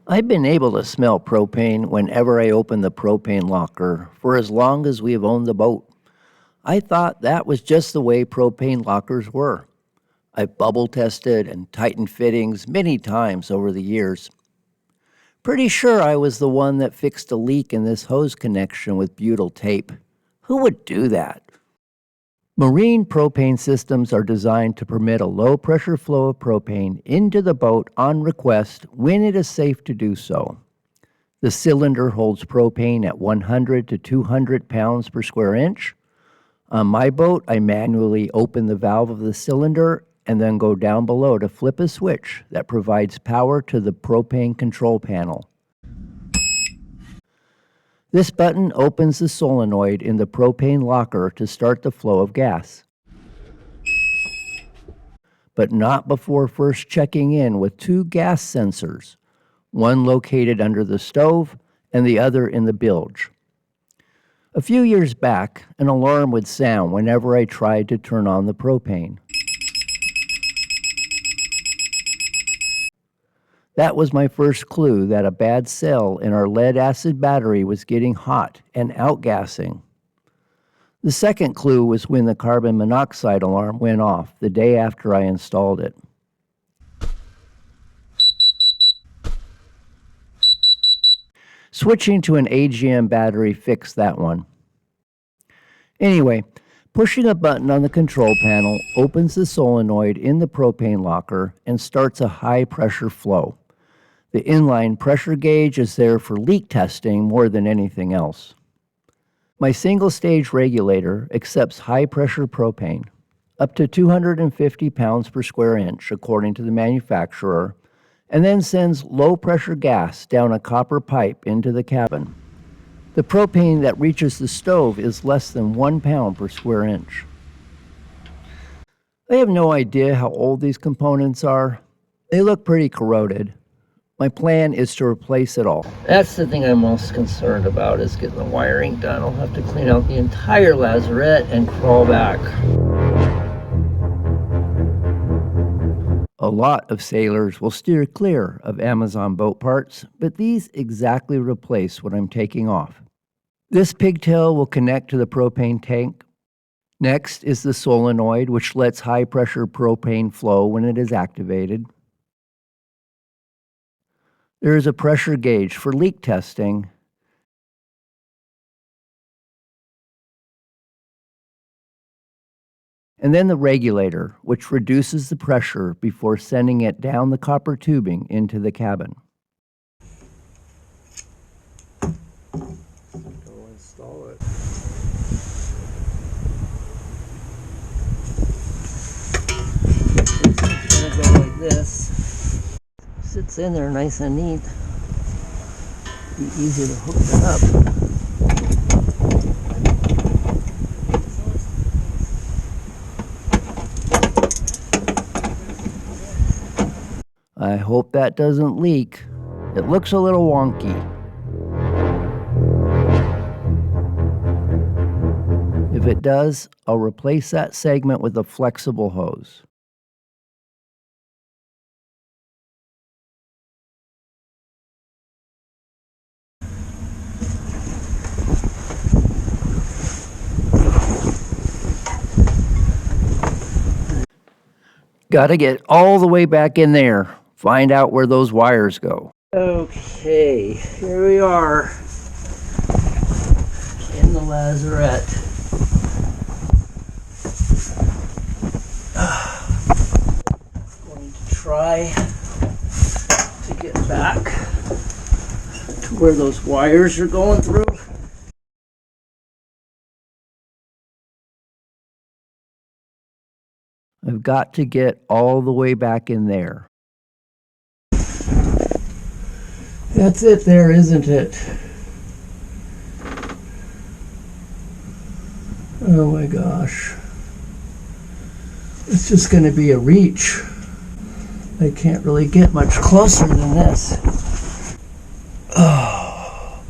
I've been able to smell propane whenever I open the propane locker for as long as we have owned the boat. I thought that was just the way propane lockers were. I've bubble tested and tightened fittings many times over the years. Pretty sure I was the one that fixed a leak in this hose connection with butyl tape. Who would do that? Marine propane systems are designed to permit a low pressure flow of propane into the boat on request when it is safe to do so. The cylinder holds propane at 100 to 200 pounds per square inch. On my boat, I manually open the valve of the cylinder and then go down below to flip a switch that provides power to the propane control panel. This button opens the solenoid in the propane locker to start the flow of gas, but not before first checking in with two gas sensors, one located under the stove and the other in the bilge. A few years back, an alarm would sound whenever I tried to turn on the propane. That was my first clue that a bad cell in our lead-acid battery was getting hot and outgassing. The second clue was when the carbon monoxide alarm went off the day after I installed it. Switching to an AGM battery fixed that one. Anyway, pushing a button on the control panel opens the solenoid in the propane locker and starts a high pressure flow. The inline pressure gauge is there for leak testing more than anything else. My single-stage regulator accepts high-pressure propane, up to 250 pounds per square inch, according to the manufacturer, and then sends low-pressure gas down a copper pipe into the cabin. The propane that reaches the stove is less than 1 pound per square inch. I have no idea how old these components are. They look pretty corroded. My plan is to replace it all. That's the thing I'm most concerned about, is getting the wiring done. I'll have to clean out the entire lazarette and crawl back. A lot of sailors will steer clear of Amazon boat parts, but these exactly replace what I'm taking off. This pigtail will connect to the propane tank. Next is the solenoid, which lets high-pressure propane flow when it is activated. There is a pressure gauge for leak testing. And then the regulator, which reduces the pressure before sending it down the copper tubing into the cabin. I'll install it. It's going to go like this. Sits in there nice and neat. Be easy to hook that up. I hope that doesn't leak. It looks a little wonky. If it does, I'll replace that segment with a flexible hose. Gotta get all the way back in there. Find out where those wires go. Okay, here we are in the lazarette. Going to try to get back to where those wires are going through. I've got to get all the way back in there. That's it there, isn't it? Oh my gosh. It's just going to be a reach. I can't really get much closer than this. Oh.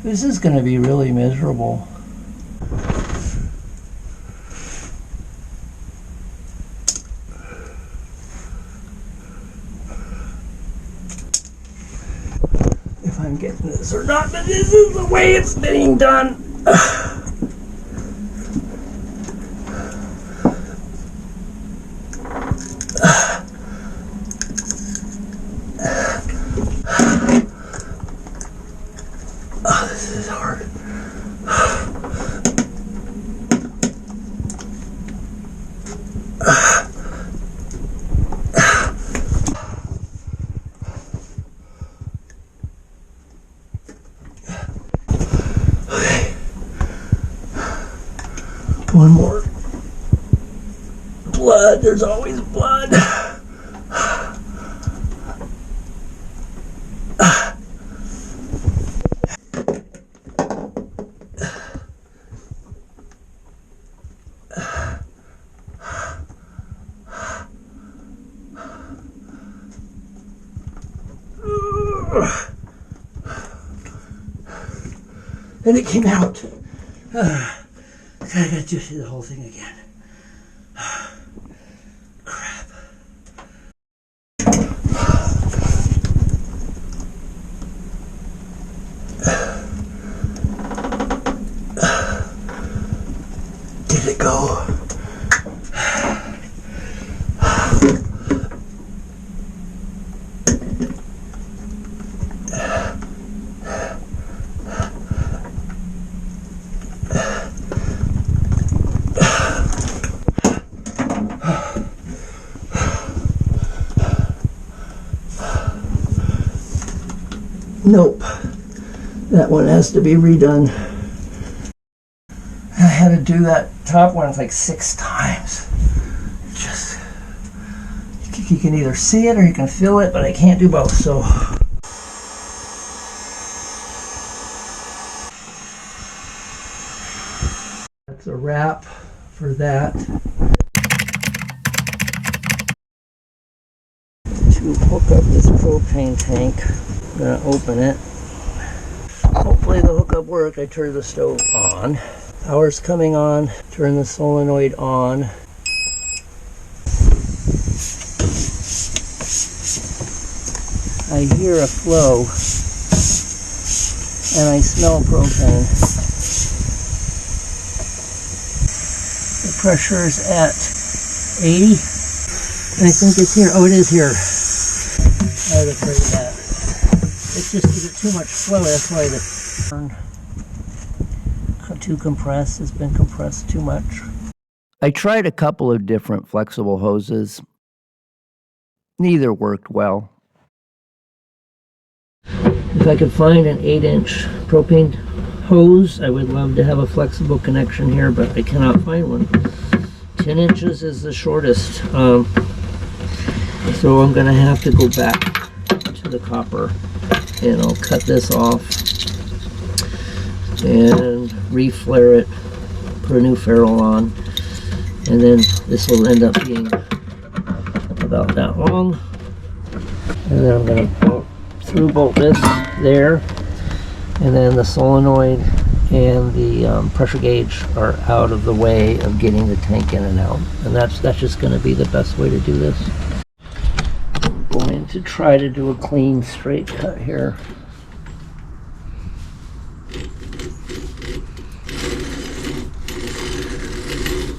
This is going to be really miserable. if I'm getting this or not, but this is the way it's being done. Oh, this is hard. One more. Blood, there's always blood. And it came out. I gotta do the whole thing again. Crap. Did it go? Nope. That one has to be redone. I had to do that top one like 6 times. Just, you can either see it or you can feel it, but I can't do both, so. That's a wrap for that. To hook up this propane tank, I'm going to open it. Hopefully the hookup worked. I turned the stove on. Power's coming on. Turn the solenoid on. I hear a flow and I smell propane. The pressure is at 80. I think it's here. Oh, it is here. I was afraid of that. It's just a bit too much flow. That's why the too compressed. It's been compressed too much. I tried a couple of different flexible hoses. Neither worked well. If I could find an 8-inch propane hose, I would love to have a flexible connection here, but I cannot find one. 10 inches is the shortest. So I'm going to have to go back to the copper and I'll cut this off and reflare it, put a new ferrule on, and then this will end up being about that long. And then I'm going to through bolt this there, and then the solenoid and the pressure gauge are out of the way of getting the tank in and out, and that's just going to be the best way to do this. I'm going to try to do a clean straight cut here.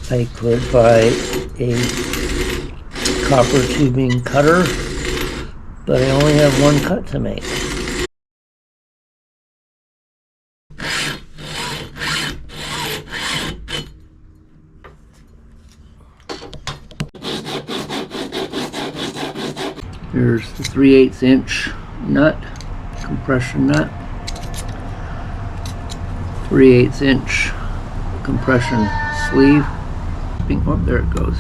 I could buy a copper tubing cutter, but I only have one cut to make. There's the 3/8 inch nut, compression nut, 3/8 inch compression sleeve. Oh, there it goes.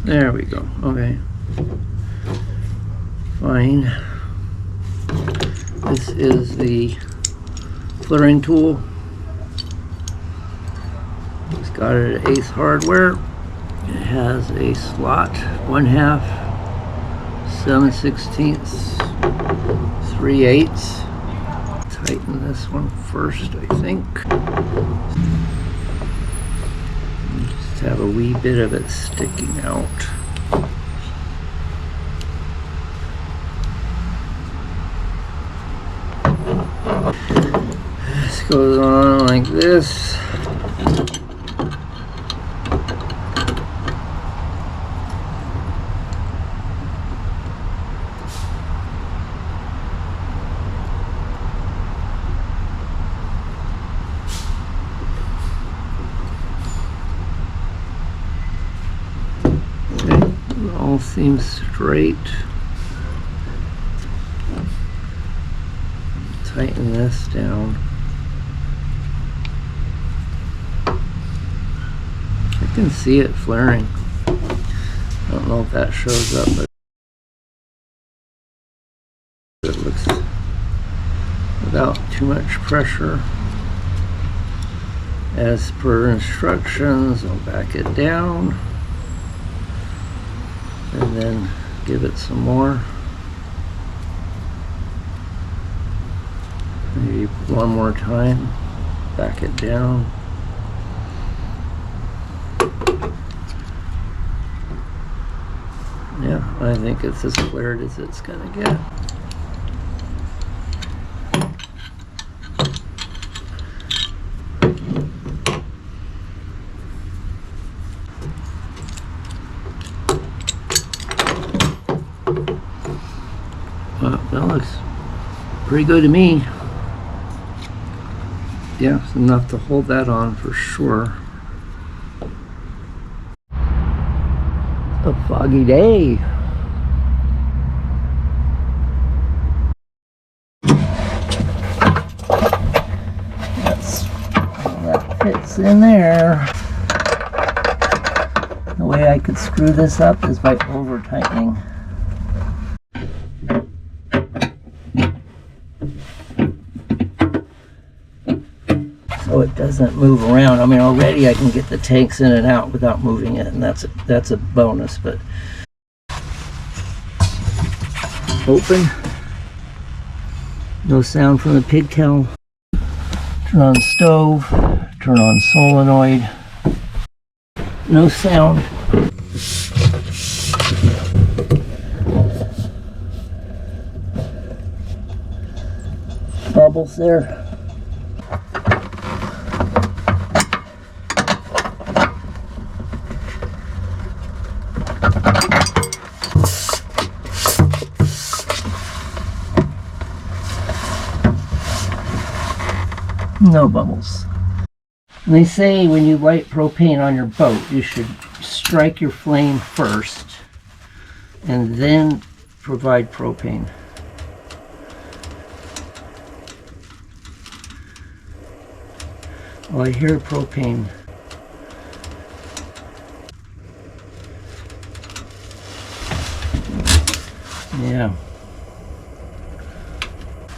There we go. Okay. Fine. This is the flaring tool. It's got it at Ace Hardware. It has a slot, 1/2, 7/16, 3/8. Tighten this one first, I think. Just have a wee bit of it sticking out. goes on like this. Okay, it all seems straight. Tighten this down. I can see it flaring. I don't know if that shows up, but it looks without too much pressure. As per instructions, I'll back it down and then give it some more. Maybe one more time, back it down. Yeah, I think it's as cleared as it's gonna get. Well, that looks pretty good to me. Yeah, it's enough to hold that on for sure. A foggy day. That fits in there. The way I could screw this up is by over tightening. So it doesn't move around. I mean, already I can get the tanks in and out without moving it, and that's a bonus. But open, no sound from the pigtail. Turn on stove, turn on solenoid, no sound. Bubbles there. No bubbles. And they say when you light propane on your boat, you should strike your flame first and then provide propane. Well, I hear propane. Yeah.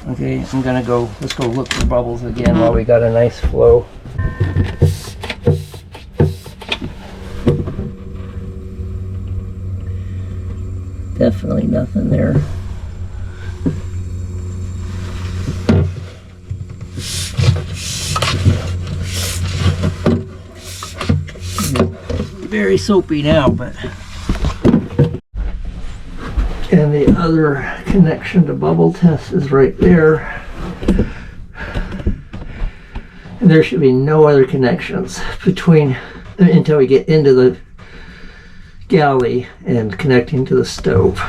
Okay, let's go look for bubbles again while we got a nice flow. Definitely nothing there. Very soapy now, but and the other connection to bubble test is right there. And there should be no other connections between until we get into the galley and connecting to the stove.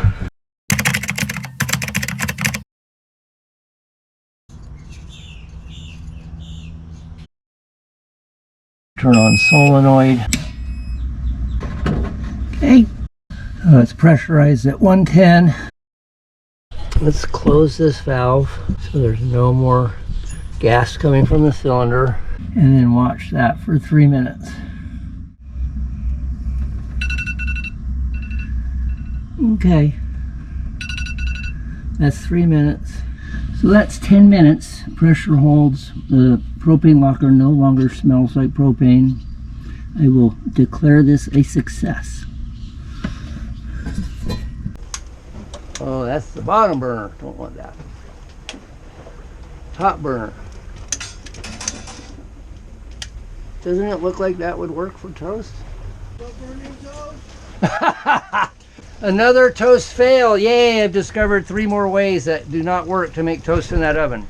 Turn on solenoid. Okay. It's pressurized at 110. Let's close this valve so there's no more gas coming from the cylinder, and then watch that for 3 minutes. Okay, that's 3 minutes. So that's 10 minutes. Pressure holds. The propane locker no longer smells like propane. I will declare this a success. Oh, that's the bottom burner. Don't want that. Top burner. Doesn't it look like that would work for toast? Another toast fail. Yay, I've discovered 3 more ways that do not work to make toast in that oven.